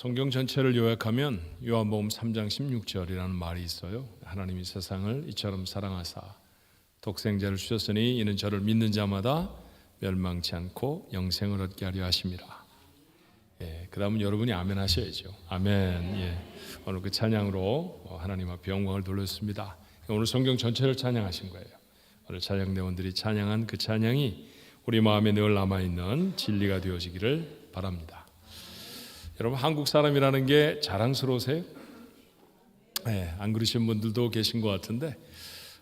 성경 전체를 요약하면 요한복음 3장 16절이라는 말이 있어요. 하나님이 세상을 이처럼 사랑하사 독생자를 주셨으니 이는 저를 믿는 자마다 멸망치 않고 영생을 얻게 하려 하심이라. 그 다음은 여러분이 아멘 하셔야죠. 아멘. 오늘 그 찬양으로 하나님 앞에 영광을 돌렸습니다. 오늘 성경 전체를 찬양하신 거예요. 오늘 찬양 대원들이 찬양한 그 찬양이 우리 마음에 늘 남아있는 진리가 되어지기를 바랍니다. 여러분, 한국 사람이라는 게 자랑스러우세요? 안 그러신 분들도 계신 것 같은데,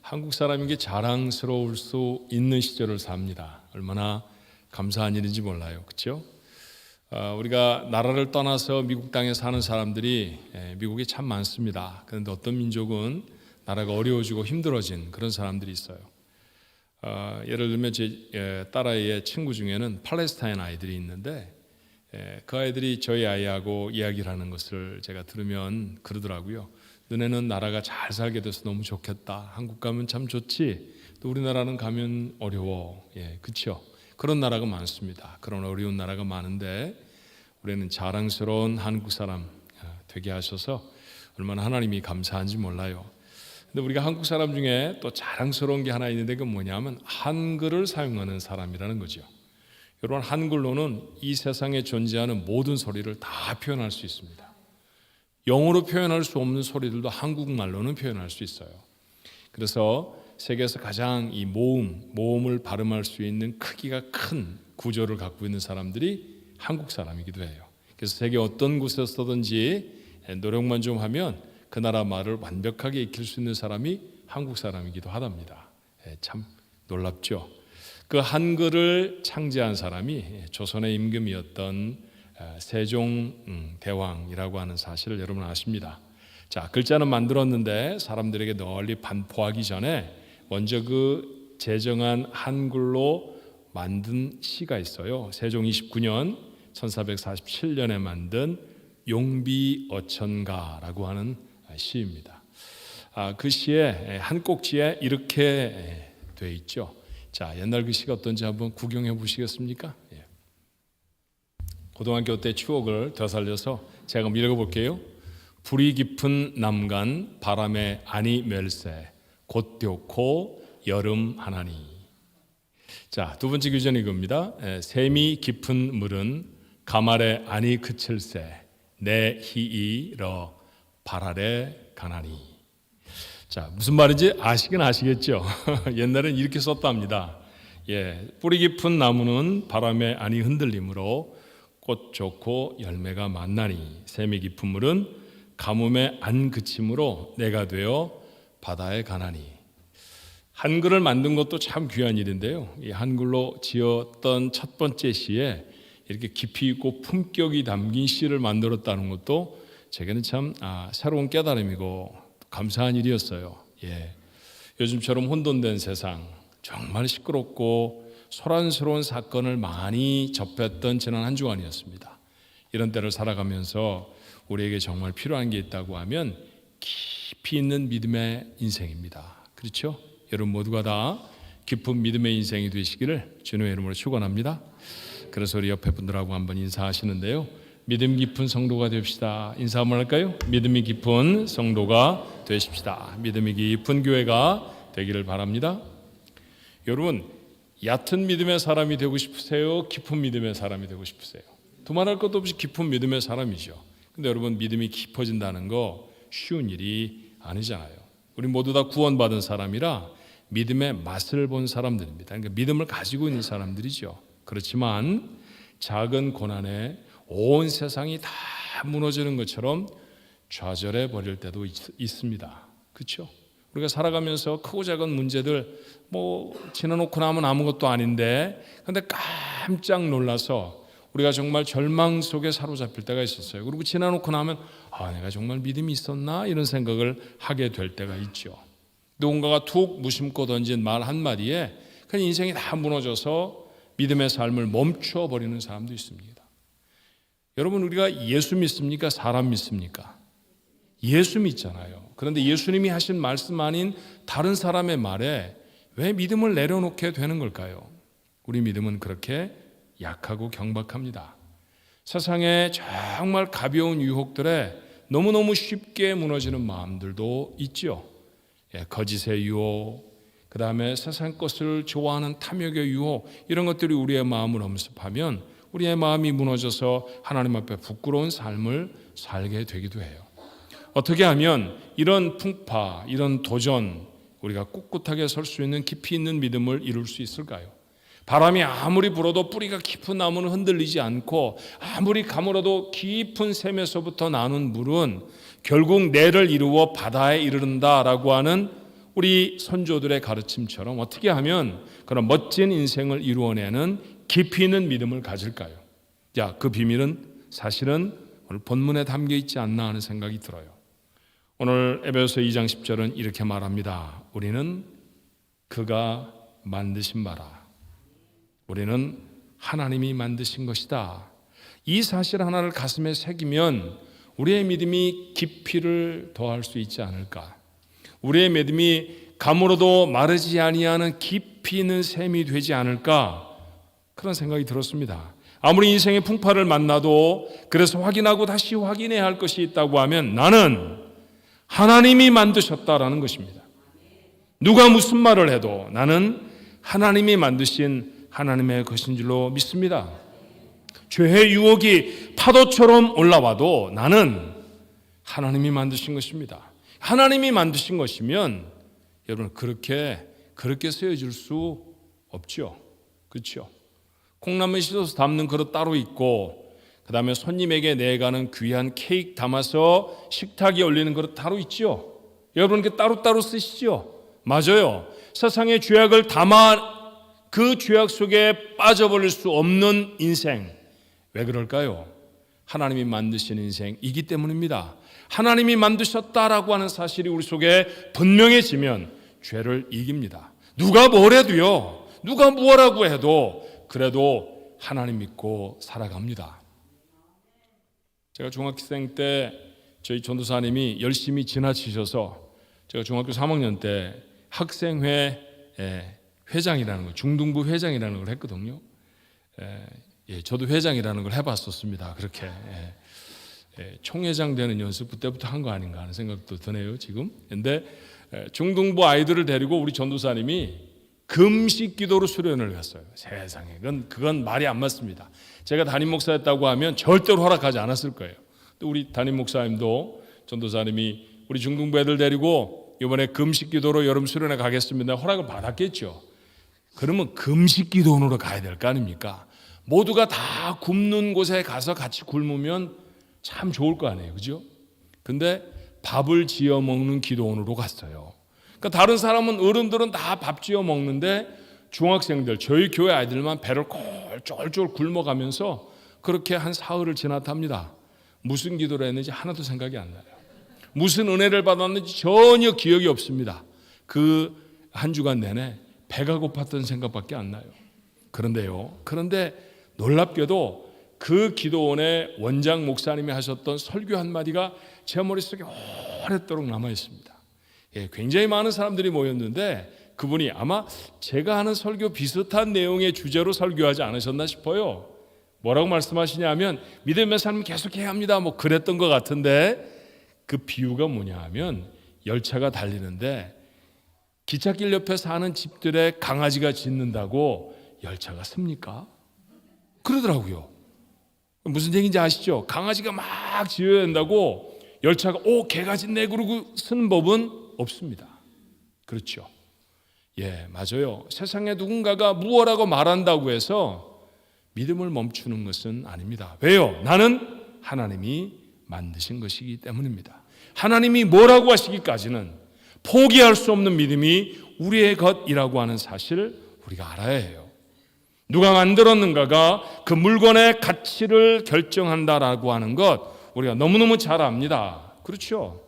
한국 사람인 게 자랑스러울 수 있는 시절을 삽니다. 얼마나 감사한 일인지 몰라요. 그렇죠? 우리가 나라를 떠나서 미국 땅에 사는 사람들이 미국에 참 많습니다. 그런데 어떤 민족은 나라가 어려워지고 힘들어진 그런 사람들이 있어요. 예를 들면 제 딸아이의 친구 중에는 팔레스타인 아이들이 있는데, 그 아이들이 저희 아이하고 이야기를 하는 것을 제가 들으면 그러더라고요. 너네는 나라가 잘 살게 돼서 너무 좋겠다. 한국 가면 참 좋지. 또 우리나라는 가면 어려워. 그렇죠? 그런 나라가 많습니다. 그런 어려운 나라가 많은데 우리는 자랑스러운 한국 사람 되게 하셔서 얼마나 하나님이 감사한지 몰라요. 근데 우리가 한국 사람 중에 또 자랑스러운 게 하나 있는데 그건 뭐냐면 한글을 사용하는 사람이라는 거죠. 여러분, 한글로는 이 세상에 존재하는 모든 소리를 다 표현할 수 있습니다. 영어로 표현할 수 없는 소리들도 한국말로는 표현할 수 있어요. 그래서 세계에서 가장 이 모음을 발음할 수 있는 크기가 큰 구조를 갖고 있는 사람들이 한국 사람이기도 해요. 그래서 세계 어떤 곳에서든지 노력만 좀 하면 그 나라 말을 완벽하게 익힐 수 있는 사람이 한국 사람이기도 하답니다. 참 놀랍죠. 그 한글을 창제한 사람이 조선의 임금이었던 세종대왕이라고 하는 사실을 여러분 아십니다. 자, 글자는 만들었는데 사람들에게 널리 반포하기 전에 먼저 그 제정한 한글로 만든 시가 있어요. 세종 29년 1447년에 만든 용비어천가라고 하는 시입니다. 그 시에 한 꼭지에 이렇게 돼 있죠. 자, 옛날 그 시가 어떤지 한번 구경해 보시겠습니까? 고등학교 때 추억을 되살려서 제가 한번 읽어볼게요. 불이 깊은 남간 바람에 아니 멸세 곧되고 여름 하나니. 자, 두 번째 규정 이겁니다. 샘이 깊은 물은 가말에 아니 그칠세 내 희이러 발아래 가나니. 자, 무슨 말인지 아시긴 아시겠죠? 옛날엔 이렇게 썼답니다. 뿌리 깊은 나무는 바람에 아니 흔들림으로 꽃 좋고 열매가 많나니 샘이 깊은 물은 가뭄에 안 그침으로 내가 되어 바다에 가나니. 한글을 만든 것도 참 귀한 일인데요. 이 한글로 지었던 첫 번째 시에 이렇게 깊이 있고 품격이 담긴 시를 만들었다는 것도 제게는 참 새로운 깨달음이고 감사한 일이었어요. 요즘처럼 혼돈된 세상, 정말 시끄럽고 소란스러운 사건을 많이 접했던 지난 한 주간이었습니다. 이런 때를 살아가면서 우리에게 정말 필요한 게 있다고 하면 깊이 있는 믿음의 인생입니다. 그렇죠? 여러분 모두가 다 깊은 믿음의 인생이 되시기를 주님의 이름으로 축원합니다. 그래서 우리 옆에 분들하고 한번 인사하시는데요. 믿음 깊은 성도가 됩시다. 인사 한번 할까요? 믿음이 깊은 성도가 되십시다. 믿음이 깊은 교회가 되기를 바랍니다. 여러분, 얕은 믿음의 사람이 되고 싶으세요? 깊은 믿음의 사람이 되고 싶으세요? 두말할 것도 없이 깊은 믿음의 사람이죠. 근데 여러분, 믿음이 깊어진다는 거 쉬운 일이 아니잖아요. 우리 모두 다 구원받은 사람이라 믿음의 맛을 본 사람들입니다. 그러니까 믿음을 가지고 있는 사람들이죠. 그렇지만 작은 고난에 온 세상이 다 무너지는 것처럼 좌절해 버릴 때도 있습니다. 그렇죠? 우리가 살아가면서 크고 작은 문제들 지나놓고 나면 아무것도 아닌데 근데 깜짝 놀라서 우리가 정말 절망 속에 사로잡힐 때가 있었어요. 그리고 지나놓고 나면 내가 정말 믿음이 있었나? 이런 생각을 하게 될 때가 있죠. 누군가가 툭 무심코 던진 말 한마디에 그냥 인생이 다 무너져서 믿음의 삶을 멈춰버리는 사람도 있습니다. 여러분, 우리가 예수 믿습니까? 사람 믿습니까? 예수 믿잖아요. 그런데 예수님이 하신 말씀 아닌 다른 사람의 말에 왜 믿음을 내려놓게 되는 걸까요? 우리 믿음은 그렇게 약하고 경박합니다. 세상에 정말 가벼운 유혹들에 너무너무 쉽게 무너지는 마음들도 있죠. 거짓의 유혹, 그 다음에 세상 것을 좋아하는 탐욕의 유혹, 이런 것들이 우리의 마음을 엄습하면 우리의 마음이 무너져서 하나님 앞에 부끄러운 삶을 살게 되기도 해요. 어떻게 하면 이런 풍파, 이런 도전, 우리가 꿋꿋하게 설 수 있는 깊이 있는 믿음을 이룰 수 있을까요? 바람이 아무리 불어도 뿌리가 깊은 나무는 흔들리지 않고, 아무리 가물어도 깊은 샘에서부터 나는 물은 결국 내를 이루어 바다에 이르른다라고 하는 우리 선조들의 가르침처럼 어떻게 하면 그런 멋진 인생을 이루어내는 깊이 있는 믿음을 가질까요? 자, 그 비밀은 사실은 오늘 본문에 담겨 있지 않나 하는 생각이 들어요. 오늘 에베소서 2장 10절은 이렇게 말합니다. 우리는 그가 만드신 바라. 우리는 하나님이 만드신 것이다. 이 사실 하나를 가슴에 새기면 우리의 믿음이 깊이를 더할 수 있지 않을까. 우리의 믿음이 가물어도 마르지 아니하는 깊이 있는 샘이 되지 않을까, 그런 생각이 들었습니다. 아무리 인생의 풍파를 만나도 그래서 확인하고 다시 확인해야 할 것이 있다고 하면 나는 하나님이 만드셨다라는 것입니다. 누가 무슨 말을 해도 나는 하나님이 만드신 하나님의 것인 줄로 믿습니다. 죄의 유혹이 파도처럼 올라와도 나는 하나님이 만드신 것입니다. 하나님이 만드신 것이면 여러분 그렇게 쓰여질 수 없죠. 그렇죠? 콩나물 씻어서 담는 그릇 따로 있고, 그 다음에 손님에게 내가는 귀한 케이크 담아서 식탁에 올리는 그릇 따로 있죠. 여러분 그 따로따로 쓰시죠. 맞아요. 세상의 죄악을 담아 그 죄악 속에 빠져버릴 수 없는 인생. 왜 그럴까요? 하나님이 만드신 인생이기 때문입니다. 하나님이 만드셨다라고 하는 사실이 우리 속에 분명해지면 죄를 이깁니다. 누가 뭘 해도요, 누가 뭐라고 해도 그래도 하나님 믿고 살아갑니다. 제가 중학생 때 저희 전도사님이 열심히 지나치셔서 제가 중학교 3학년 때 학생회 회장이라는 거, 중등부 회장이라는 걸 했거든요. 저도 회장이라는 걸 해봤었습니다. 그렇게 총회장 되는 연습 그때부터 한 거 아닌가 하는 생각도 드네요 지금. 근데 중등부 아이들을 데리고 우리 전도사님이 금식 기도로 수련을 갔어요. 세상에 그건 말이 안 맞습니다. 제가 담임 목사였다고 하면 절대로 허락하지 않았을 거예요. 또 우리 담임 목사님도 전도사님이 우리 중등부 애들 데리고 이번에 금식 기도로 여름 수련회 가겠습니다. 허락을 받았겠죠. 그러면 금식 기도원으로 가야 될 거 아닙니까? 모두가 다 굶는 곳에 가서 같이 굶으면 참 좋을 거 아니에요, 그죠? 근데 밥을 지어 먹는 기도원으로 갔어요. 그러니까 다른 사람은, 어른들은 다 밥 지어 먹는데 중학생들, 저희 교회 아이들만 배를 꼴쫄쫄 굶어가면서 그렇게 한 사흘을 지났답니다. 무슨 기도를 했는지 하나도 생각이 안 나요. 무슨 은혜를 받았는지 전혀 기억이 없습니다. 그 한 주간 내내 배가 고팠던 생각밖에 안 나요. 그런데 놀랍게도 그 기도원의 원장 목사님이 하셨던 설교 한마디가 제 머릿속에 오랫도록 남아 있습니다. 굉장히 많은 사람들이 모였는데 그분이 아마 제가 하는 설교 비슷한 내용의 주제로 설교하지 않으셨나 싶어요. 뭐라고 말씀하시냐면 믿음의 삶 계속해야 합니다. 뭐 그랬던 것 같은데, 그 비유가 뭐냐 하면 열차가 달리는데 기찻길 옆에 사는 집들의 강아지가 짖는다고 열차가 씁니까? 그러더라고요. 무슨 얘기인지 아시죠? 강아지가 막 짖어야 된다고 열차가 개가 짖네 그러고 쓰는 법은 없습니다. 그렇죠? 맞아요. 세상에 누군가가 무엇라고 말한다고 해서 믿음을 멈추는 것은 아닙니다. 왜요? 나는 하나님이 만드신 것이기 때문입니다. 하나님이 뭐라고 하시기까지는 포기할 수 없는 믿음이 우리의 것이라고 하는 사실을 우리가 알아야 해요. 누가 만들었는가가 그 물건의 가치를 결정한다라고 하는 것 우리가 너무너무 잘 압니다. 그렇죠?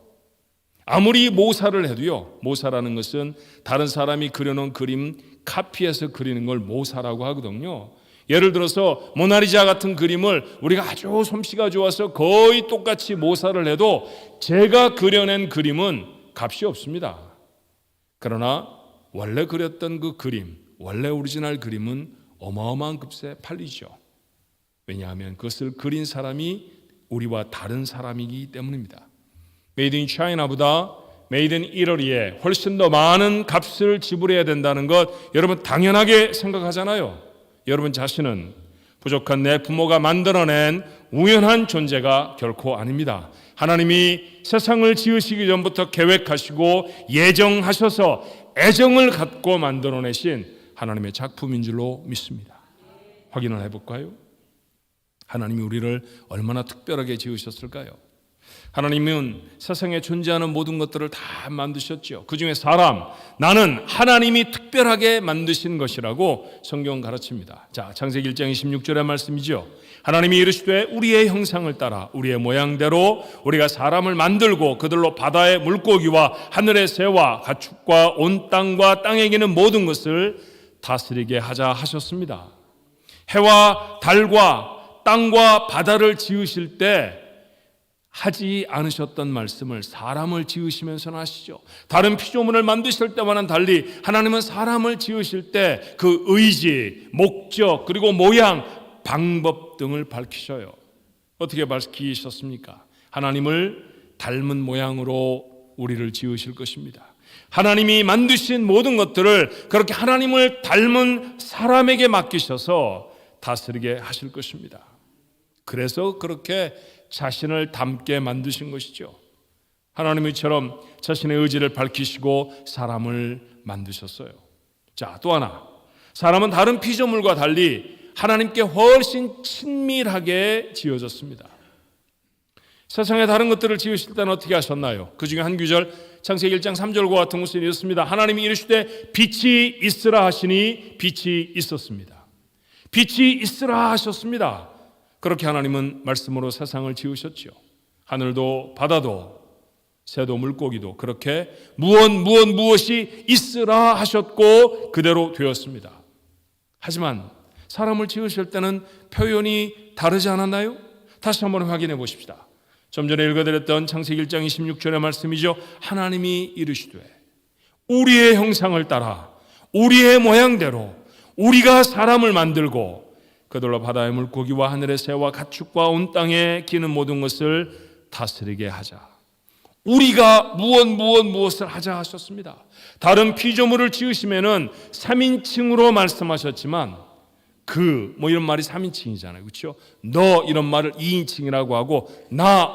아무리 모사를 해도요, 모사라는 것은 다른 사람이 그려놓은 그림 카피해서 그리는 걸 모사라고 하거든요. 예를 들어서 모나리자 같은 그림을 우리가 아주 솜씨가 좋아서 거의 똑같이 모사를 해도 제가 그려낸 그림은 값이 없습니다. 그러나 원래 그렸던 그 그림, 원래 오리지널 그림은 어마어마한 값에 팔리죠. 왜냐하면 그것을 그린 사람이 우리와 다른 사람이기 때문입니다. 메이드 인 차이나보다 메이드 인 이터리에 훨씬 더 많은 값을 지불해야 된다는 것 여러분 당연하게 생각하잖아요. 여러분 자신은 부족한 내 부모가 만들어낸 우연한 존재가 결코 아닙니다. 하나님이 세상을 지으시기 전부터 계획하시고 예정하셔서 애정을 갖고 만들어내신 하나님의 작품인 줄로 믿습니다. 확인을 해볼까요? 하나님이 우리를 얼마나 특별하게 지으셨을까요? 하나님은 세상에 존재하는 모든 것들을 다 만드셨죠. 그 중에 사람, 나는 하나님이 특별하게 만드신 것이라고 성경은 가르칩니다. 자, 창세기 1장 26절의 말씀이죠. 하나님이 이르시되 우리의 형상을 따라 우리의 모양대로 우리가 사람을 만들고 그들로 바다의 물고기와 하늘의 새와 가축과 온 땅과 땅에 기는 모든 것을 다스리게 하자 하셨습니다. 해와 달과 땅과 바다를 지으실 때 하지 않으셨던 말씀을 사람을 지으시면서는 하시죠. 다른 피조물을 만드실 때와는 달리 하나님은 사람을 지으실 때 그 의지, 목적, 그리고 모양, 방법 등을 밝히셔요. 어떻게 밝히셨습니까? 하나님을 닮은 모양으로 우리를 지으실 것입니다. 하나님이 만드신 모든 것들을 그렇게 하나님을 닮은 사람에게 맡기셔서 다스리게 하실 것입니다. 그래서 그렇게 자신을 닮게 만드신 것이죠. 하나님처럼 자신의 의지를 밝히시고 사람을 만드셨어요. 자, 또 하나, 사람은 다른 피조물과 달리 하나님께 훨씬 친밀하게 지어졌습니다. 세상의 다른 것들을 지으실 때는 어떻게 하셨나요? 그 중에 한 구절, 창세기 1장 3절과 같은 것을 읽었습니다. 하나님이 이르시되 빛이 있으라 하시니 빛이 있었습니다. 빛이 있으라 하셨습니다. 그렇게 하나님은 말씀으로 세상을 지으셨죠. 하늘도 바다도 새도 물고기도 그렇게 무엇이 있으라 하셨고 그대로 되었습니다. 하지만 사람을 지으실 때는 표현이 다르지 않았나요? 다시 한번 확인해 보십시다. 좀 전에 읽어드렸던 창세기 1장 26절의 말씀이죠. 하나님이 이르시되 우리의 형상을 따라 우리의 모양대로 우리가 사람을 만들고 그들로 바다의 물고기와 하늘의 새와 가축과 온 땅에 기는 모든 것을 다스리게 하자. 우리가 무엇을 하자 하셨습니다. 다른 피조물을 지으시면은 3인칭으로 말씀하셨지만 이런 말이 3인칭이잖아요. 그렇죠? 너 이런 말을 2인칭이라고 하고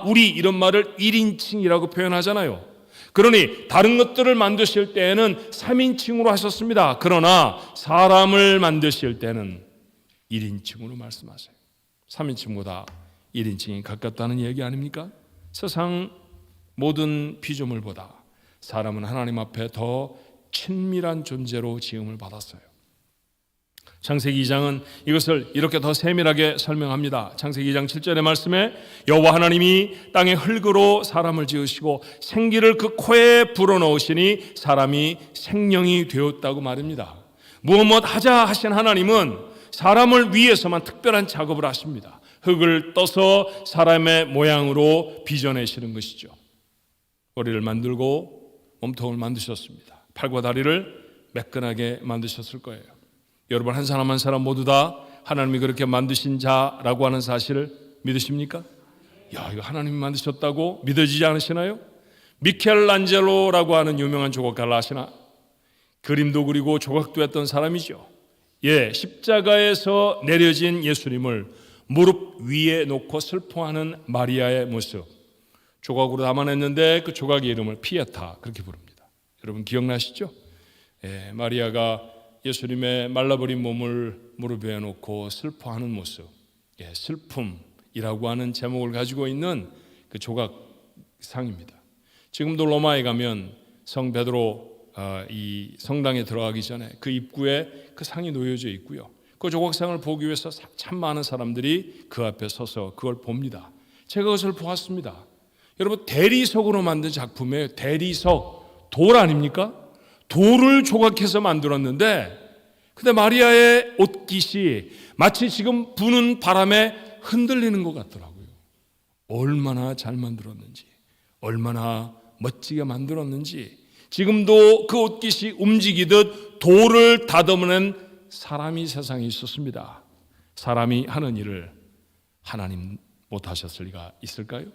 우리 이런 말을 1인칭이라고 표현하잖아요. 그러니 다른 것들을 만드실 때에는 3인칭으로 하셨습니다. 그러나 사람을 만드실 때는 1인칭으로 말씀하세요. 3인칭보다 1인칭이 가깝다는 얘기 아닙니까? 세상 모든 피조물보다 사람은 하나님 앞에 더 친밀한 존재로 지음을 받았어요. 창세기 2장은 이것을 이렇게 더 세밀하게 설명합니다. 창세기 2장 7절의 말씀에 여호와 하나님이 땅의 흙으로 사람을 지으시고 생기를 그 코에 불어넣으시니 사람이 생명이 되었다고 말합니다. 무엇 하자 하신 하나님은 사람을 위해서만 특별한 작업을 하십니다. 흙을 떠서 사람의 모양으로 빚어내시는 것이죠. 머리를 만들고 몸통을 만드셨습니다. 팔과 다리를 매끈하게 만드셨을 거예요. 여러분 한 사람 한 사람 모두 다 하나님이 그렇게 만드신 자라고 하는 사실을 믿으십니까? 이거 하나님이 만드셨다고 믿어지지 않으시나요? 미켈란젤로라고 하는 유명한 조각가를 아시나? 그림도 그리고 조각도 했던 사람이죠. 십자가에서 내려진 예수님을 무릎 위에 놓고 슬퍼하는 마리아의 모습 조각으로 담아냈는데 그 조각의 이름을 피에타 그렇게 부릅니다. 여러분 기억나시죠? 마리아가 예수님의 말라버린 몸을 무릎 위에 놓고 슬퍼하는 모습, 슬픔이라고 하는 제목을 가지고 있는 그 조각상입니다. 지금도 로마에 가면 성 베드로 이 성당에 들어가기 전에 그 입구에 그 상이 놓여져 있고요. 그 조각상을 보기 위해서 참 많은 사람들이 그 앞에 서서 그걸 봅니다. 제가 그것을 보았습니다. 여러분 대리석으로 만든 작품이에요. 대리석, 돌 아닙니까? 돌을 조각해서 만들었는데 근데 마리아의 옷깃이 마치 지금 부는 바람에 흔들리는 것 같더라고요. 얼마나 잘 만들었는지, 얼마나 멋지게 만들었는지 지금도 그 옷깃이 움직이듯 돌을 다듬어낸 사람이 세상에 있었습니다. 사람이 하는 일을 하나님 못하셨을 리가 있을까요?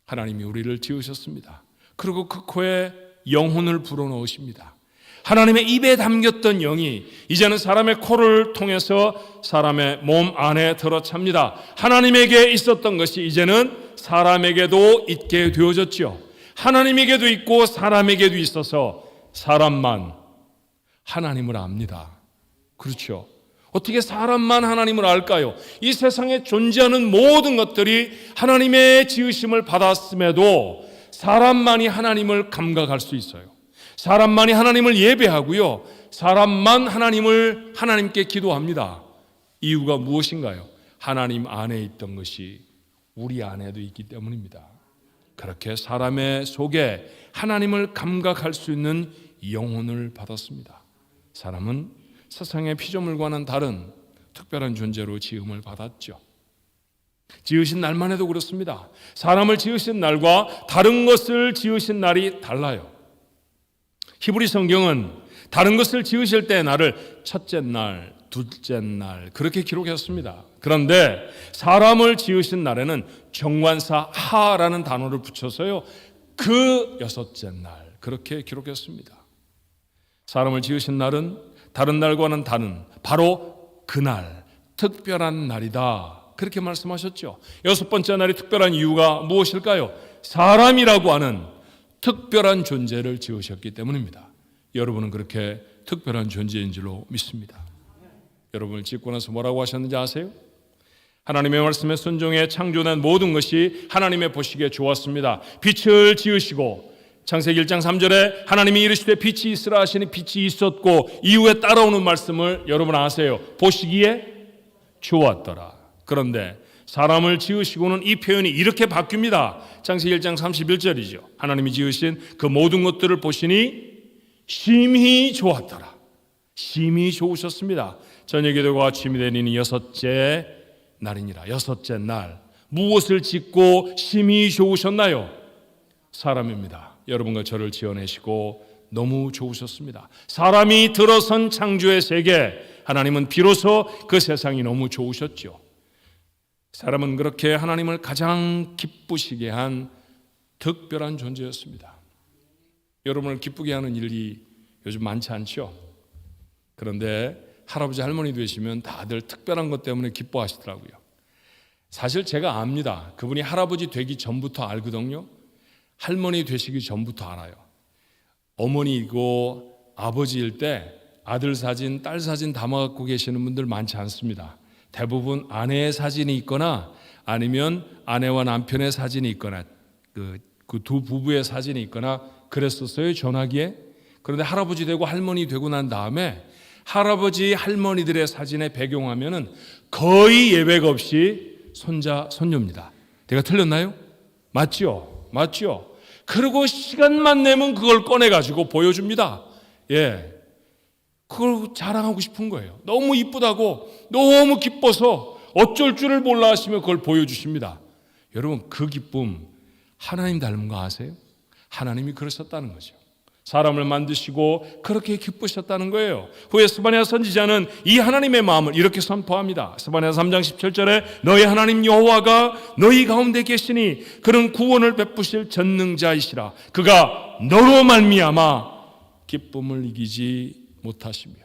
하나님이 우리를 지으셨습니다. 그리고 그 코에 영혼을 불어넣으십니다. 하나님의 입에 담겼던 영이 이제는 사람의 코를 통해서 사람의 몸 안에 들어찹니다. 하나님에게 있었던 것이 이제는 사람에게도 있게 되어졌죠. 하나님에게도 있고 사람에게도 있어서 사람만 하나님을 압니다. 그렇죠? 어떻게 사람만 하나님을 알까요? 이 세상에 존재하는 모든 것들이 하나님의 지으심을 받았음에도 사람만이 하나님을 감각할 수 있어요. 사람만이 하나님을 예배하고요. 사람만 하나님께 기도합니다. 이유가 무엇인가요? 하나님 안에 있던 것이 우리 안에도 있기 때문입니다. 그렇게 사람의 속에 하나님을 감각할 수 있는 영혼을 받았습니다. 사람은 세상의 피조물과는 다른 특별한 존재로 지음을 받았죠. 지으신 날만 해도 그렇습니다. 사람을 지으신 날과 다른 것을 지으신 날이 달라요. 히브리 성경은 다른 것을 지으실 때의 날을 첫째 날, 둘째 날 그렇게 기록했습니다. 그런데 사람을 지으신 날에는 정관사 하라는 단어를 붙여서요, 그 여섯째 날 그렇게 기록했습니다. 사람을 지으신 날은 다른 날과는 다른 바로 그날 특별한 날이다 그렇게 말씀하셨죠. 여섯 번째 날이 특별한 이유가 무엇일까요? 사람이라고 하는 특별한 존재를 지으셨기 때문입니다. 여러분은 그렇게 특별한 존재인 줄로 믿습니다. 여러분을 짓고 나서 뭐라고 하셨는지 아세요? 하나님의 말씀에 순종해 창조된 모든 것이 하나님의 보시기에 좋았습니다. 빛을 지으시고 창세기 1장 3절에 하나님이 이르시되 빛이 있으라 하시니 빛이 있었고 이후에 따라오는 말씀을 여러분 아세요. 보시기에 좋았더라. 그런데 사람을 지으시고는 이 표현이 이렇게 바뀝니다. 창세기 1장 31절이죠. 하나님이 지으신 그 모든 것들을 보시니 심히 좋았더라. 심히 좋으셨습니다. 저녁이 되고 아침이 되니 여섯째 날이니라. 여섯째 날 무엇을 짓고 심히 좋으셨나요? 사람입니다. 여러분과 저를 지어내시고 너무 좋으셨습니다. 사람이 들어선 창조의 세계, 하나님은 비로소 그 세상이 너무 좋으셨죠. 사람은 그렇게 하나님을 가장 기쁘시게 한 특별한 존재였습니다. 여러분을 기쁘게 하는 일이 요즘 많지 않죠? 그런데 할아버지 할머니 되시면 다들 특별한 것 때문에 기뻐하시더라고요. 사실 제가 압니다. 그분이 할아버지 되기 전부터 알거든요. 할머니 되시기 전부터 알아요. 어머니이고 아버지일 때 아들 사진, 딸 사진 담아갖고 계시는 분들 많지 않습니다. 대부분 아내의 사진이 있거나 아니면 아내와 남편의 사진이 있거나 그 두 부부의 사진이 있거나 그랬었어요, 전화기에. 그런데 할아버지 되고 할머니 되고 난 다음에 할아버지 할머니들의 사진의 배경화면은 거의 예외가 없이 손자, 손녀입니다. 내가 틀렸나요? 맞죠? 맞죠? 그리고 시간만 내면 그걸 꺼내가지고 보여줍니다. 예. 그걸 자랑하고 싶은 거예요. 너무 이쁘다고, 너무 기뻐서 어쩔 줄을 몰라 하시며 그걸 보여주십니다. 여러분, 그 기쁨 하나님 닮은 거 아세요? 하나님이 그러셨다는 거죠. 사람을 만드시고 그렇게 기쁘셨다는 거예요. 후에 스바냐 선지자는 이 하나님의 마음을 이렇게 선포합니다. 스바냐 3장 17절에 너희 하나님 여호와가 너희 가운데 계시니 그는 구원을 베푸실 전능자이시라. 그가 너로 말미암아 기쁨을 이기지 못하시며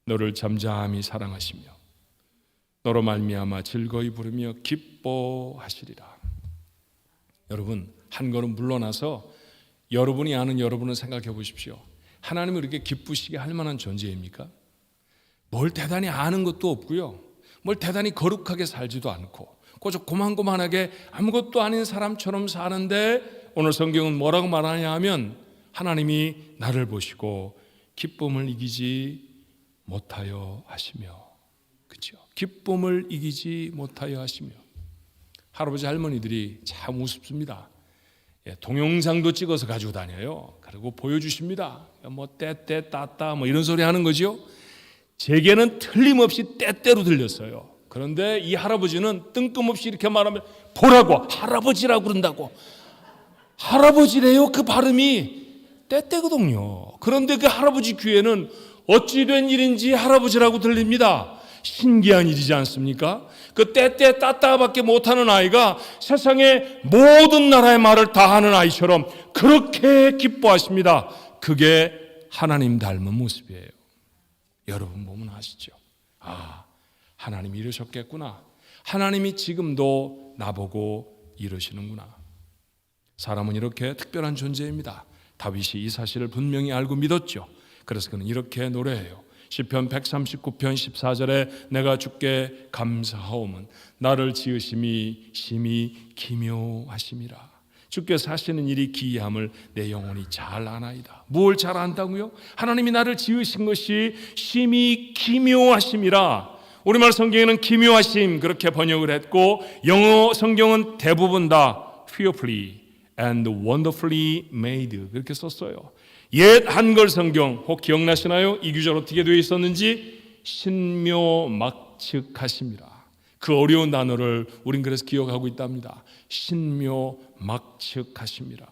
너를 잠잠히 사랑하시며 너로 말미암아 즐거이 부르며 기뻐하시리라. 여러분, 한 걸음 물러나서 여러분이 아는 여러분을 생각해 보십시오. 하나님을 이렇게 기쁘시게 할 만한 존재입니까? 뭘 대단히 아는 것도 없고요, 뭘 대단히 거룩하게 살지도 않고 그저 고만고만하게 아무것도 아닌 사람처럼 사는데 오늘 성경은 뭐라고 말하냐 하면 하나님이 나를 보시고 기쁨을 이기지 못하여 하시며, 그렇죠? 기쁨을 이기지 못하여 하시며. 할아버지 할머니들이 참 우습습니다. 동영상도 찍어서 가지고 다녀요. 그리고 보여주십니다. 뭐 떼떼 따따 뭐 이런 소리 하는 거죠. 제게는 틀림없이 떼떼로 들렸어요. 그런데 이 할아버지는 뜬금없이 이렇게 말하면 보라고, 할아버지라고 그런다고. 할아버지래요. 그 발음이 떼떼거든요. 그런데 그 할아버지 귀에는 어찌 된 일인지 할아버지라고 들립니다. 신기한 일이지 않습니까? 그 때때 따따밖에 못하는 아이가 세상의 모든 나라의 말을 다 하는 아이처럼 그렇게 기뻐하십니다. 그게 하나님 닮은 모습이에요. 여러분 보면 아시죠? 아, 하나님이 이러셨겠구나. 하나님이 지금도 나보고 이러시는구나. 사람은 이렇게 특별한 존재입니다. 다윗이 이 사실을 분명히 알고 믿었죠. 그래서 그는 이렇게 노래해요. 시편 139편 14절에 내가 주께 감사하오면 나를 지으심이 심히 기묘하심이라. 주께서 하시는 일이 기이함을 내 영혼이 잘 아나이다. 뭘 잘 안다고요? 하나님이 나를 지으신 것이 심히 기묘하심이라. 우리말 성경에는 기묘하심 그렇게 번역을 했고 영어 성경은 대부분 다 fearfully and wonderfully made 그렇게 썼어요. 옛 한글 성경 혹 기억나시나요? 이 구절 어떻게 되어 있었는지 신묘막측하심이라. 그 어려운 단어를 우린 그래서 기억하고 있답니다. 신묘막측하심이라.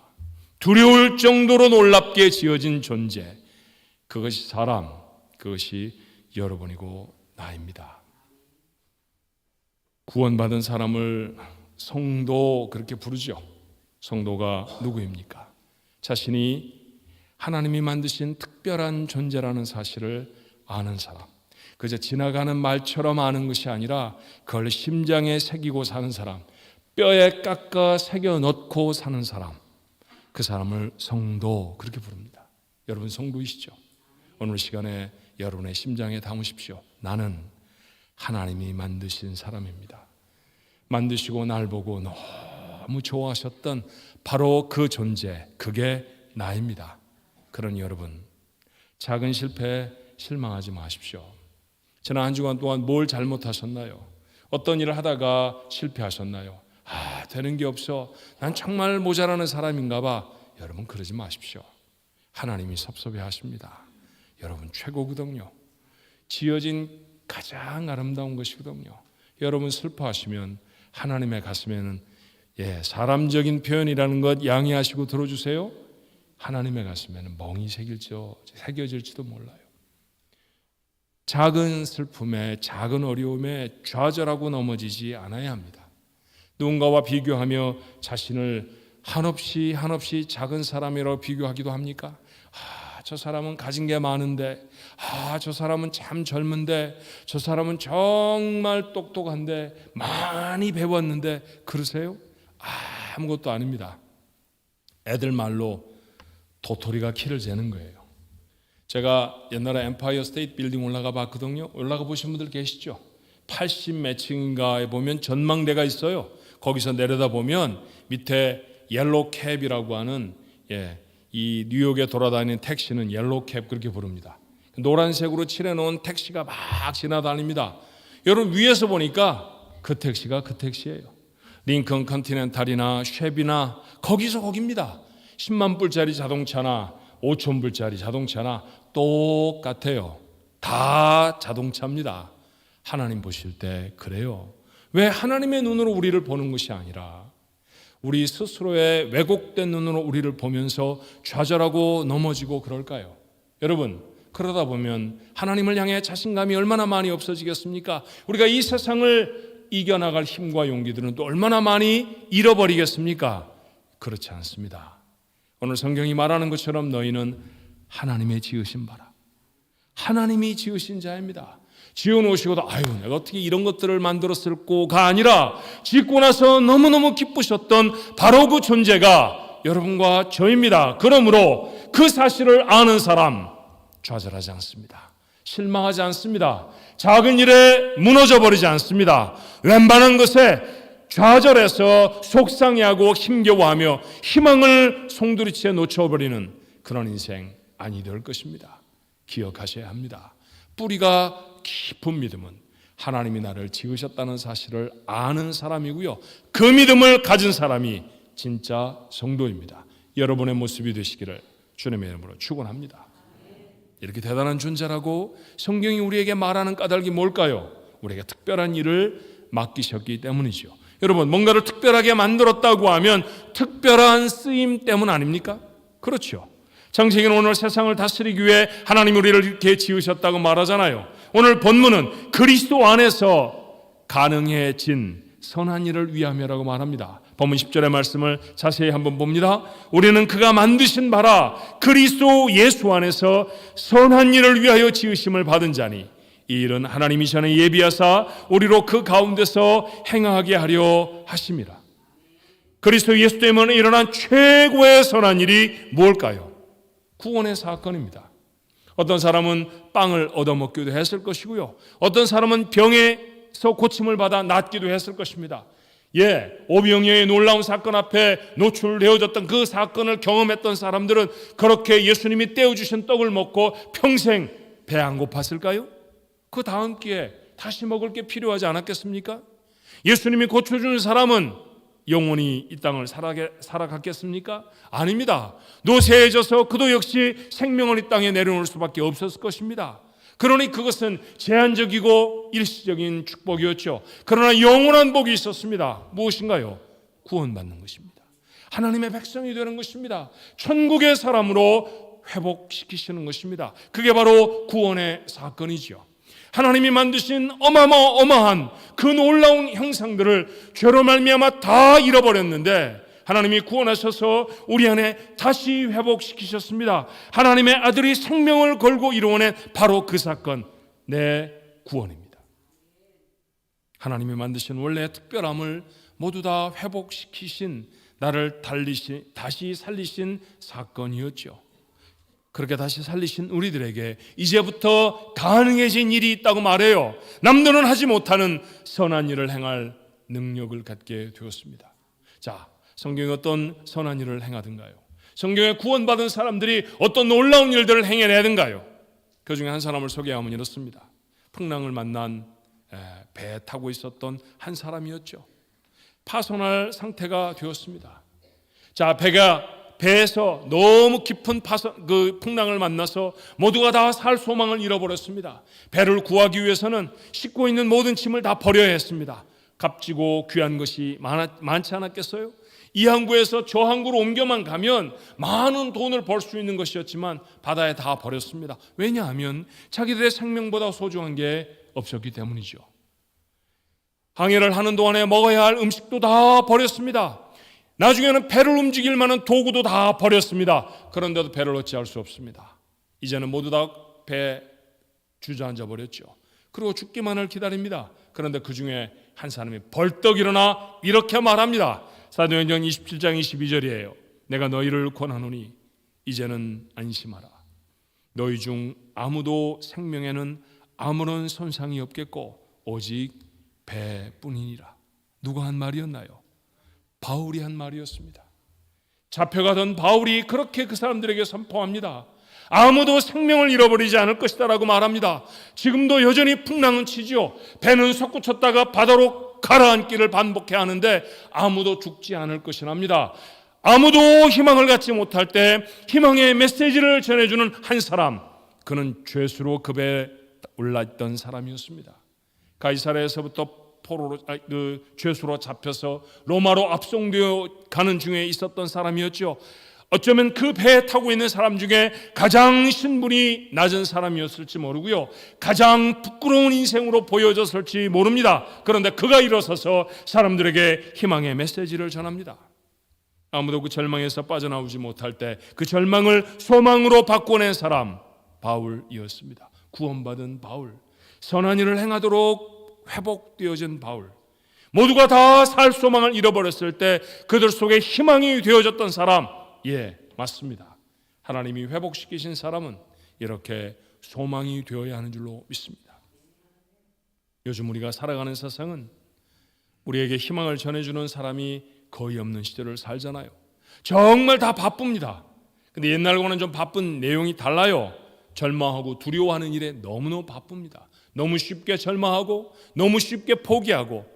두려울 정도로 놀랍게 지어진 존재, 그것이 사람, 그것이 여러분이고 나입니다. 구원받은 사람을 성도 그렇게 부르죠. 성도가 누구입니까? 자신이 하나님이 만드신 특별한 존재라는 사실을 아는 사람, 그저 지나가는 말처럼 아는 것이 아니라 그걸 심장에 새기고 사는 사람, 뼈에 깎아 새겨 넣고 사는 사람, 그 사람을 성도 그렇게 부릅니다. 여러분 성도이시죠? 오늘 시간에 여러분의 심장에 담으십시오. 나는 하나님이 만드신 사람입니다. 만드시고 날 보고 너무 좋아하셨던 바로 그 존재, 그게 나입니다. 그러니 여러분, 작은 실패에 실망하지 마십시오. 지난 한 주간 동안 뭘 잘못하셨나요? 어떤 일을 하다가 실패하셨나요? 되는 게 없어. 난 정말 모자라는 사람인가 봐. 여러분 그러지 마십시오. 하나님이 섭섭해 하십니다. 여러분 최고거든요. 지어진 가장 아름다운 것이거든요. 여러분 슬퍼하시면 하나님의 가슴에는 사람적인 표현이라는 것 양해하시고 들어주세요. 하나님의 가슴에는 멍이 새겨질지도 몰라요. 작은 슬픔에 작은 어려움에 좌절하고 넘어지지 않아야 합니다. 누군가와 비교하며 자신을 한없이 작은 사람이라고 비교하기도 합니까? 저 사람은 가진 게 많은데, 저 사람은 참 젊은데, 저 사람은 정말 똑똑한데, 많이 배웠는데, 그러세요? 아무것도 아닙니다. 애들 말로 도토리가 키를 재는 거예요. 제가 옛날에 엠파이어 스테이트 빌딩 올라가 봤거든요. 올라가 보신 분들 계시죠? 80 몇 층인가에 보면 전망대가 있어요. 거기서 내려다 보면 밑에 옐로우 캡이라고 하는 이 뉴욕에 돌아다니는 택시는 옐로우 캡 그렇게 부릅니다. 노란색으로 칠해놓은 택시가 막 지나다닙니다. 여러분 위에서 보니까 그 택시가 그 택시예요. 링컨 컨티넨탈이나 쉐비나 거기입니다. 10만 불짜리 자동차나 5천 불짜리 자동차나 똑같아요. 다 자동차입니다. 하나님 보실 때 그래요. 왜 하나님의 눈으로 우리를 보는 것이 아니라 우리 스스로의 왜곡된 눈으로 우리를 보면서 좌절하고 넘어지고 그럴까요? 여러분 그러다 보면 하나님을 향해 자신감이 얼마나 많이 없어지겠습니까? 우리가 이 세상을 이겨나갈 힘과 용기들은 또 얼마나 많이 잃어버리겠습니까? 그렇지 않습니다. 오늘 성경이 말하는 것처럼 너희는 하나님의 지으신 바라. 하나님이 지으신 자입니다. 지어놓으시고도 내가 어떻게 이런 것들을 만들었을꼬가 아니라 짓고 나서 너무너무 기쁘셨던 바로 그 존재가 여러분과 저입니다. 그러므로 그 사실을 아는 사람 좌절하지 않습니다. 실망하지 않습니다. 작은 일에 무너져 버리지 않습니다. 웬만한 것에 좌절해서 속상해하고 힘겨워하며 희망을 송두리째 놓쳐버리는 그런 인생 아니 될 것입니다. 기억하셔야 합니다. 뿌리가 깊은 믿음은 하나님이 나를 지으셨다는 사실을 아는 사람이고요. 그 믿음을 가진 사람이 진짜 성도입니다. 여러분의 모습이 되시기를 주님의 이름으로 축원합니다. 이렇게 대단한 존재라고 성경이 우리에게 말하는 까닭이 뭘까요? 우리에게 특별한 일을 맡기셨기 때문이죠. 여러분 뭔가를 특별하게 만들었다고 하면 특별한 쓰임 때문 아닙니까? 그렇죠. 창세기는 오늘 세상을 다스리기 위해 하나님 우리를 이렇게 지으셨다고 말하잖아요. 오늘 본문은 그리스도 안에서 가능해진 선한 일을 위함이라고 말합니다. 본문 10절의 말씀을 자세히 한번 봅니다. 우리는 그가 만드신 바라 그리스도 예수 안에서 선한 일을 위하여 지으심을 받은 자니 이 일은 하나님이 전에 예비하사 우리로 그 가운데서 행하게 하려 하심이라. 그리스도 예수 때문에 일어난 최고의 선한 일이 무엇일까요? 구원의 사건입니다. 어떤 사람은 빵을 얻어먹기도 했을 것이고요, 어떤 사람은 병에서 고침을 받아 낫기도 했을 것입니다. 오병이어의 놀라운 사건 앞에 노출되어졌던 그 사건을 경험했던 사람들은 그렇게 예수님이 떼어주신 떡을 먹고 평생 배 안 고팠을까요? 그 다음 기회에 다시 먹을 게 필요하지 않았겠습니까? 예수님이 고쳐주는 사람은 영원히 이 땅을 살아갔겠습니까? 아닙니다. 노쇠해져서 그도 역시 생명을 이 땅에 내려놓을 수밖에 없었을 것입니다. 그러니 그것은 제한적이고 일시적인 축복이었죠. 그러나 영원한 복이 있었습니다. 무엇인가요? 구원받는 것입니다. 하나님의 백성이 되는 것입니다. 천국의 사람으로 회복시키시는 것입니다. 그게 바로 구원의 사건이지요. 하나님이 만드신 어마어마한 그 놀라운 형상들을 죄로 말미암아 다 잃어버렸는데 하나님이 구원하셔서 우리 안에 다시 회복시키셨습니다. 하나님의 아들이 생명을 걸고 이루어낸 바로 그 사건, 내 구원입니다. 하나님이 만드신 원래의 특별함을 모두 다 회복시키신, 나를 다시 살리신 사건이었죠. 그렇게 다시 살리신 우리들에게 이제부터 가능해진 일이 있다고 말해요. 남들은 하지 못하는 선한 일을 행할 능력을 갖게 되었습니다. 자, 성경에 어떤 선한 일을 행하든가요? 성경에 구원받은 사람들이 어떤 놀라운 일들을 행해내든가요? 그 중에 한 사람을 소개하면 이렇습니다. 풍랑을 만난 배에 타고 있었던 한 사람이었죠. 파손할 상태가 되었습니다. 자, 배에서 너무 깊은 풍랑을 만나서 모두가 다 살 소망을 잃어버렸습니다. 배를 구하기 위해서는 싣고 있는 모든 짐을 다 버려야 했습니다. 값지고 귀한 것이 많지 않았겠어요? 이 항구에서 저 항구로 옮겨만 가면 많은 돈을 벌 수 있는 것이었지만 바다에 다 버렸습니다. 왜냐하면 자기들의 생명보다 소중한 게 없었기 때문이죠. 항해를 하는 동안에 먹어야 할 음식도 다 버렸습니다. 나중에는 배를 움직일 만한 도구도 다 버렸습니다. 그런데도 배를 어찌할 수 없습니다. 이제는 모두 다 배에 주저앉아 버렸죠. 그리고 죽기만을 기다립니다. 그런데 그 중에 한 사람이 벌떡 일어나 이렇게 말합니다. 사도행전 27장 22절이에요. 내가 너희를 권하노니 이제는 안심하라. 너희 중 아무도 생명에는 아무런 손상이 없겠고 오직 배뿐이니라. 누가 한 말이었나요? 바울이 한 말이었습니다. 잡혀가던 바울이 그렇게 그 사람들에게 선포합니다. 아무도 생명을 잃어버리지 않을 것이다 라고 말합니다. 지금도 여전히 풍랑은 치죠. 배는 솟구쳤다가 바다로 가라앉기를 반복해야 하는데 아무도 죽지 않을 것이랍니다. 아무도 희망을 갖지 못할 때 희망의 메시지를 전해주는 한 사람, 그는 죄수로 그 배에 올라있던 사람이었습니다. 가이사랴에서부터 죄수로 잡혀서 로마로 압송되어 가는 중에 있었던 사람이었죠. 어쩌면 그 배에 타고 있는 사람 중에 가장 신분이 낮은 사람이었을지 모르고요, 가장 부끄러운 인생으로 보여졌을지 모릅니다. 그런데 그가 일어서서 사람들에게 희망의 메시지를 전합니다. 아무도 그 절망에서 빠져나오지 못할 때 그 절망을 소망으로 바꿔낸 사람, 바울이었습니다. 구원받은 바울, 선한 일을 행하도록 회복되어진 바울, 모두가 다 살 소망을 잃어버렸을 때 그들 속에 희망이 되어졌던 사람, 맞습니다. 하나님이 회복시키신 사람은 이렇게 소망이 되어야 하는 줄로 믿습니다. 요즘 우리가 살아가는 세상은 우리에게 희망을 전해주는 사람이 거의 없는 시대를 살잖아요. 정말 다 바쁩니다. 근데 옛날과는 좀 바쁜 내용이 달라요. 절망하고 두려워하는 일에 너무너무 바쁩니다. 너무 쉽게 절망하고 너무 쉽게 포기하고,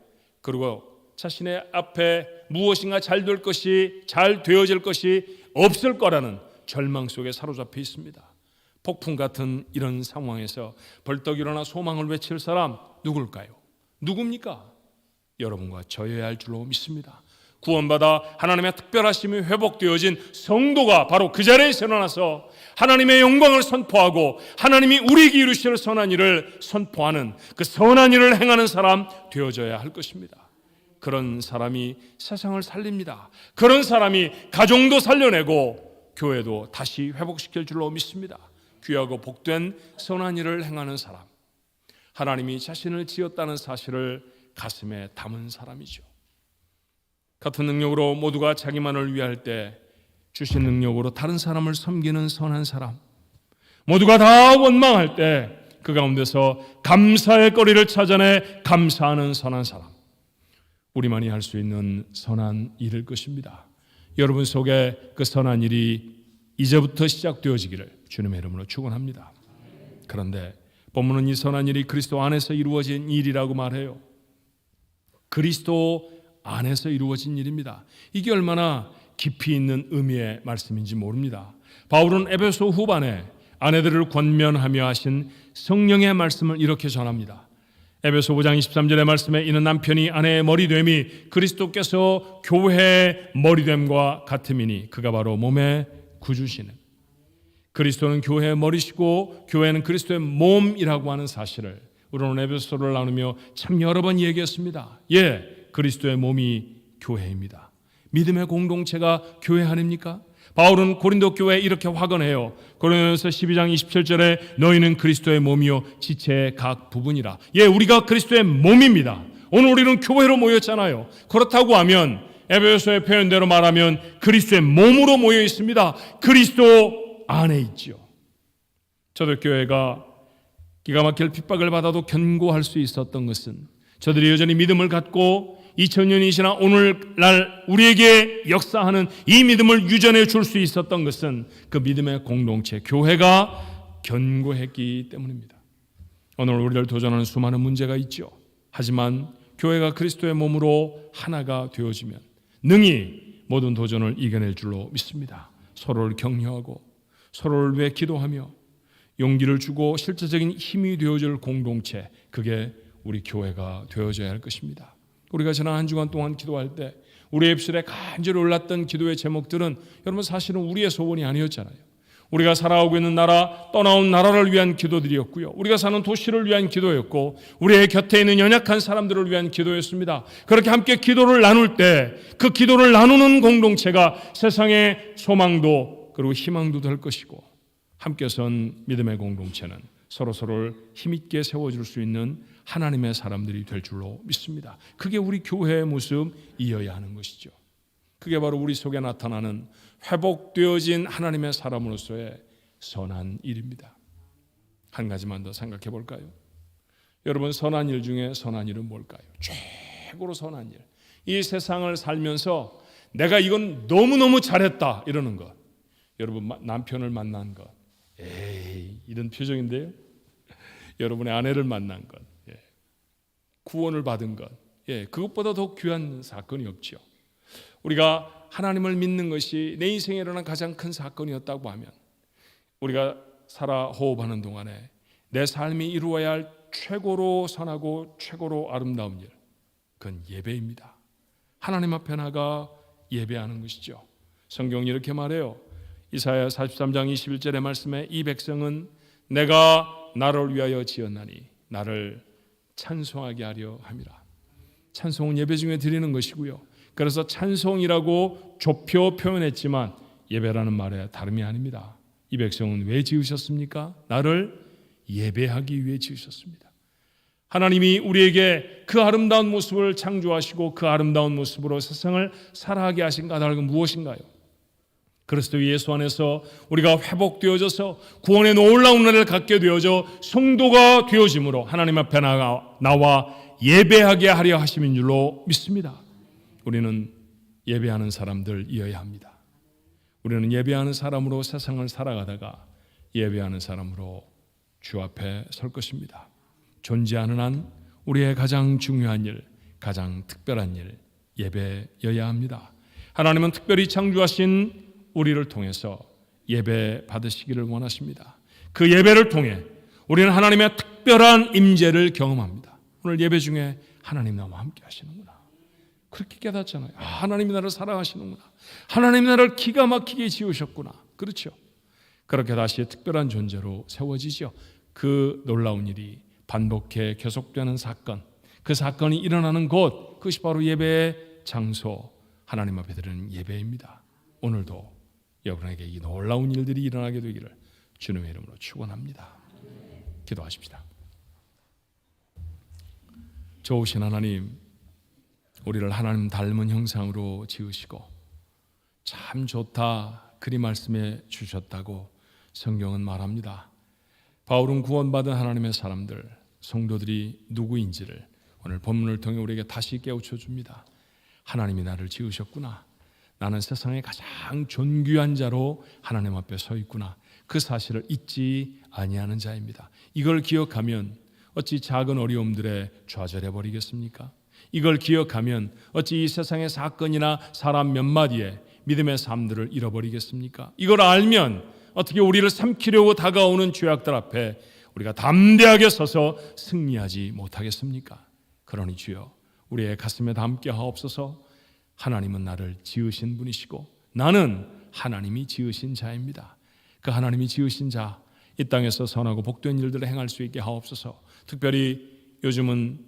그리고 자신의 앞에 무엇인가 잘 될 것이, 잘 되어질 것이 없을 거라는 절망 속에 사로잡혀 있습니다. 폭풍 같은 이런 상황에서 벌떡 일어나 소망을 외칠 사람 누굴까요? 누굽니까? 여러분과 저여야 할 줄로 믿습니다. 구원받아 하나님의 특별하심이 회복되어진 성도가 바로 그 자리에 일어나서 하나님의 영광을 선포하고 하나님이 우리에게 이루실 선한 일을 선포하는 그 선한 일을 행하는 사람 되어져야 할 것입니다. 그런 사람이 세상을 살립니다. 그런 사람이 가정도 살려내고 교회도 다시 회복시킬 줄로 믿습니다. 귀하고 복된 선한 일을 행하는 사람, 하나님이 자신을 지었다는 사실을 가슴에 담은 사람이죠. 같은 능력으로 모두가 자기만을 위할 때 주신 능력으로 다른 사람을 섬기는 선한 사람, 모두가 다 원망할 때 그 가운데서 감사의 거리를 찾아내 감사하는 선한 사람, 우리만이 할 수 있는 선한 일일 것입니다. 여러분 속에 그 선한 일이 이제부터 시작되어지기를 주님의 이름으로 축원합니다. 그런데 본문은 이 선한 일이 그리스도 안에서 이루어진 일이라고 말해요. 그리스도 안에서 이루어진 일입니다. 이게 얼마나 깊이 있는 의미의 말씀인지 모릅니다. 바울은 에베소 후반에 아내들을 권면하며 하신 성령의 말씀을 이렇게 전합니다. 에베소 5장 23절의 말씀에 이는 남편이 아내의 머리됨이 그리스도께서 교회의 머리됨과 같음이니 그가 바로 몸의 구주시는, 그리스도는 교회의 머리시고 교회는 그리스도의 몸이라고 하는 사실을 우리는 에베소를 나누며 참 여러 번 얘기했습니다. 그리스도의 몸이 교회입니다. 믿음의 공동체가 교회 아닙니까? 바울은 고린도 교회에 이렇게 확언해요. 고린도전서 12장 27절에 너희는 그리스도의 몸이요 지체의 각 부분이라. 우리가 그리스도의 몸입니다. 오늘 우리는 교회로 모였잖아요. 그렇다고 하면 에베소의 표현대로 말하면 그리스도의 몸으로 모여 있습니다. 그리스도 안에 있죠. 초대교회가 기가 막힐 핍박을 받아도 견고할 수 있었던 것은 저들이 여전히 믿음을 갖고 2000년이 지나 오늘날 우리에게 역사하는 이 믿음을 유전해 줄 수 있었던 것은 그 믿음의 공동체, 교회가 견고했기 때문입니다. 오늘 우리를 도전하는 수많은 문제가 있죠. 하지만 교회가 그리스도의 몸으로 하나가 되어지면 능히 모든 도전을 이겨낼 줄로 믿습니다. 서로를 격려하고 서로를 위해 기도하며 용기를 주고 실제적인 힘이 되어줄 공동체, 그게 우리 교회가 되어져야 할 것입니다. 우리가 지난 한 주간 동안 기도할 때 우리의 입술에 간절히 올랐던 기도의 제목들은 여러분 사실은 우리의 소원이 아니었잖아요. 우리가 살아오고 있는 나라, 떠나온 나라를 위한 기도들이었고요. 우리가 사는 도시를 위한 기도였고 우리의 곁에 있는 연약한 사람들을 위한 기도였습니다. 그렇게 함께 기도를 나눌 때 그 기도를 나누는 공동체가 세상의 소망도 그리고 희망도 될 것이고, 함께 선 믿음의 공동체는 서로서로를 힘있게 세워줄 수 있는 하나님의 사람들이 될 줄로 믿습니다. 그게 우리 교회의 모습이어야 하는 것이죠. 그게 바로 우리 속에 나타나는 회복되어진 하나님의 사람으로서의 선한 일입니다. 한 가지만 더 생각해 볼까요? 여러분, 선한 일 중에 선한 일은 뭘까요? 최고로 선한 일. 이 세상을 살면서 내가 이건 너무너무 잘했다 이러는 것. 여러분, 남편을 만난 것. 이런 표정인데요. 여러분의 아내를 만난 것. 구원을 받은 것. 그것보다 더 귀한 사건이 없죠. 우리가 하나님을 믿는 것이 내 인생에 일어난 가장 큰 사건이었다고 하면 우리가 살아 호흡하는 동안에 내 삶이 이루어야 할 최고로 선하고 최고로 아름다운 일, 그건 예배입니다. 하나님 앞에 나가 예배하는 것이죠. 성경이 이렇게 말해요. 이사야 43장 21절의 말씀에 이 백성은 내가 나를 위하여 지었나니 나를 찬송하게 하려 함이라. 찬송은 예배 중에 드리는 것이고요. 그래서 찬송이라고 좁혀 표현했지만 예배라는 말에 다름이 아닙니다. 이 백성은 왜 지으셨습니까? 나를 예배하기 위해 지으셨습니다. 하나님이 우리에게 그 아름다운 모습을 창조하시고 그 아름다운 모습으로 세상을 살아가게 하신 까닭은 무엇인가요? 그리스도 예수 안에서 우리가 회복되어져서 구원의 놀라운 은혜를 갖게 되어져 성도가 되어짐으로 하나님 앞에 나와 예배하게 하려 하심인 줄로 믿습니다. 우리는 예배하는 사람들이어야 합니다. 우리는 예배하는 사람으로 세상을 살아가다가 예배하는 사람으로 주 앞에 설 것입니다. 존재하는 한 우리의 가장 중요한 일, 가장 특별한 일, 예배여야 합니다. 하나님은 특별히 창조하신 우리를 통해서 예배 받으시기를 원하십니다. 그 예배를 통해 우리는 하나님의 특별한 임재를 경험합니다. 오늘 예배 중에 하나님 나와 함께 하시는구나. 그렇게 깨닫잖아요. 하나님이 나를 사랑하시는구나. 하나님이 나를 기가 막히게 지으셨구나. 그렇죠. 그렇게 다시 특별한 존재로 세워지죠. 그 놀라운 일이 반복해 계속되는 사건, 그 사건이 일어나는 곳, 그것이 바로 예배의 장소, 하나님 앞에 드리는 예배입니다. 오늘도 여러분에게 이 놀라운 일들이 일어나게 되기를 주님의 이름으로 축원합니다. 기도하십시다. 좋으신 하나님, 우리를 하나님 닮은 형상으로 지으시고 참 좋다 그리 말씀해 주셨다고 성경은 말합니다. 바울은 구원받은 하나님의 사람들, 성도들이 누구인지를 오늘 본문을 통해 우리에게 다시 깨우쳐 줍니다. 하나님이 나를 지으셨구나. 나는 세상의 가장 존귀한 자로 하나님 앞에 서 있구나. 그 사실을 잊지 아니하는 자입니다. 이걸 기억하면 어찌 작은 어려움들에 좌절해 버리겠습니까? 이걸 기억하면 어찌 이 세상의 사건이나 사람 몇 마디에 믿음의 삶들을 잃어버리겠습니까? 이걸 알면 어떻게 우리를 삼키려고 다가오는 죄악들 앞에 우리가 담대하게 서서 승리하지 못하겠습니까? 그러니 주여, 우리의 가슴에 담게 하옵소서. 하나님은 나를 지으신 분이시고 나는 하나님이 지으신 자입니다. 그 하나님이 지으신 자, 이 땅에서 선하고 복된 일들을 행할 수 있게 하옵소서. 특별히 요즘은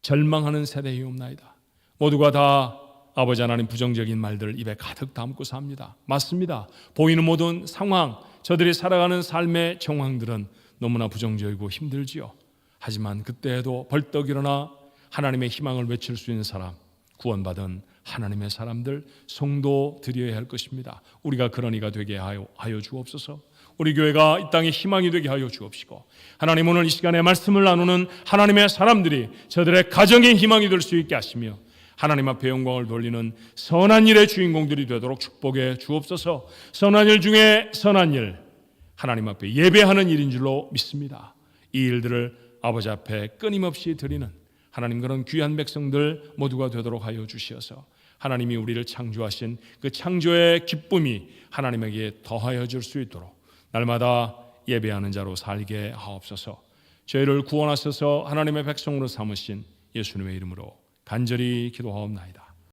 절망하는 세대이옵나이다. 모두가 다 아버지 하나님 부정적인 말들을 입에 가득 담고 삽니다. 맞습니다. 보이는 모든 상황, 저들이 살아가는 삶의 정황들은 너무나 부정적이고 힘들지요. 하지만 그때에도 벌떡 일어나 하나님의 희망을 외칠 수 있는 사람, 구원받은 하나님의 사람들, 성도 드려야 할 것입니다. 우리가 그런 이가 되게 하여 주옵소서. 우리 교회가 이 땅에 희망이 되게 하여 주옵시고, 하나님 오늘 이 시간에 말씀을 나누는 하나님의 사람들이 저들의 가정의 희망이 될 수 있게 하시며 하나님 앞에 영광을 돌리는 선한 일의 주인공들이 되도록 축복해 주옵소서. 선한 일 중에 선한 일, 하나님 앞에 예배하는 일인 줄로 믿습니다. 이 일들을 아버지 앞에 끊임없이 드리는 하나님 그런 귀한 백성들 모두가 되도록 하여 주시어서 하나님이 우리를 창조하신 그 창조의 기쁨이 하나님에게 더하여 줄 수 있도록 날마다 예배하는 자로 살게 하옵소서. 저희를 구원하셔서 하나님의 백성으로 삼으신 예수님의 이름으로 간절히 기도하옵나이다.